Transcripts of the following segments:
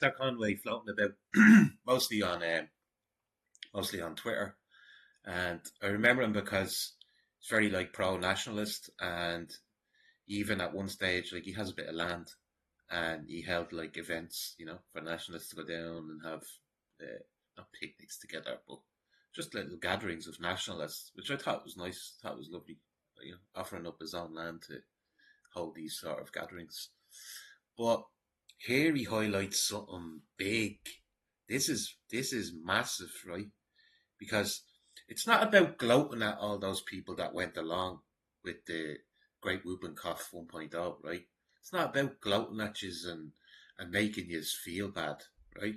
That Conway floating about mostly on Twitter, and I remember him because he's very like pro-nationalist, and even at one stage, like he has a bit of land, and he held like events, for nationalists to go down and have not picnics together, but just little gatherings of nationalists, which I thought was nice. Thought was lovely, offering up his own land to hold these sort of gatherings. But here he highlights something big. This is massive, right? Because it's not about gloating at all those people that went along with the Great Whooping Cough 1.0, right? It's not about gloating at you and making you feel bad, right?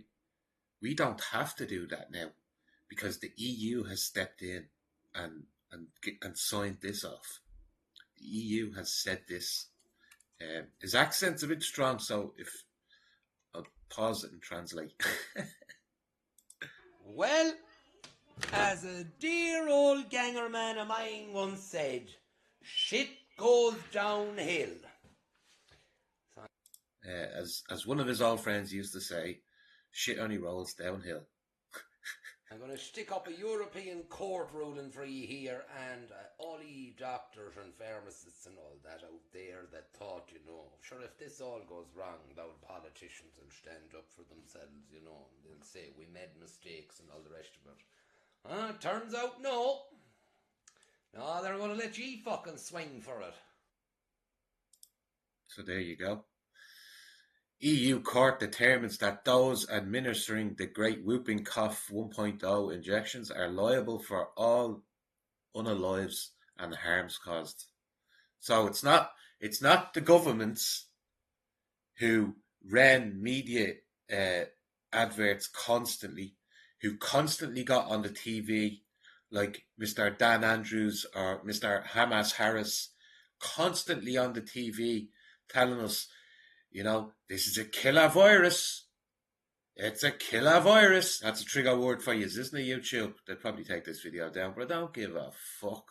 We don't have to do that now because the EU has stepped in and signed this off. The EU has said this. His accent's a bit strong, so if I'll pause it and translate. Well, as a dear old ganger man of mine once said, shit goes downhill. As one of his old friends used to say, shit only rolls downhill. I'm going to stick up a European court ruling for you here, and all you doctors and pharmacists and all that out there that thought, sure, if this all goes wrong, those politicians will stand up for themselves, and they'll say we made mistakes and all the rest of it. Turns out no. No, they're going to let you fucking swing for it. So there you go. EU court determines that those administering the Great Whooping Cough 1.0 injections are liable for all unalive lives and harms caused. So it's not the governments who ran media adverts constantly, who constantly got on the TV, like Mr. Dan Andrews or Mr. Hamas Harris, constantly on the TV telling us, this is a killer virus. It's a killer virus. That's a trigger word for you, isn't it, YouTube? They'll probably take this video down, but I don't give a fuck.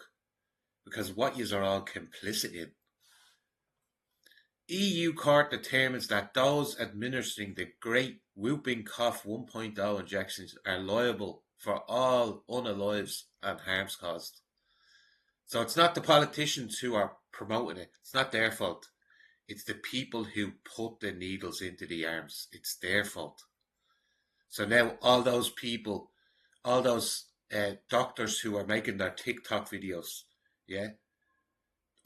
Because what yous are all complicit in. EU court determines that those administering the Great Whooping Cough 1.0 injections are liable for all unalives and harms caused. So it's not the politicians who are promoting it. It's not their fault. It's the people who put the needles into the arms. It's their fault. So now all those people, all those doctors who are making their TikTok videos,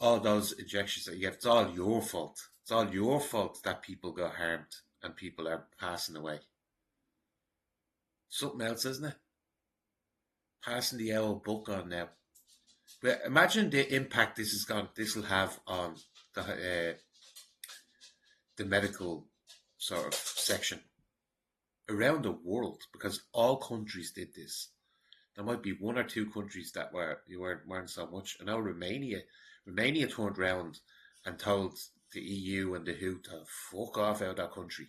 all those injections that you get, it's all your fault. It's all your fault that people got harmed and people are passing away. Something else, isn't it? Passing the old buck on now. But imagine the impact this will have on the medical sort of section around the world, because all countries did this. There might be one or two countries that weren't so much. I know Romania turned around and told the EU and the WHO to fuck off out of that country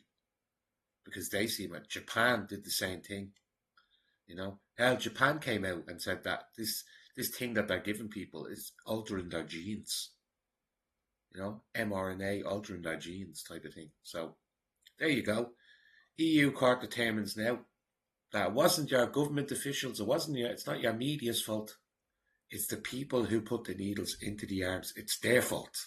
because they see it. Japan did the same thing. Hell, Japan came out and said that this thing that they're giving people is altering their genes. mRNA altering their genes type of thing. So there you go. EU court determines now that it wasn't your government officials, it's not your media's fault. It's the people who put the needles into the arms. It's their fault.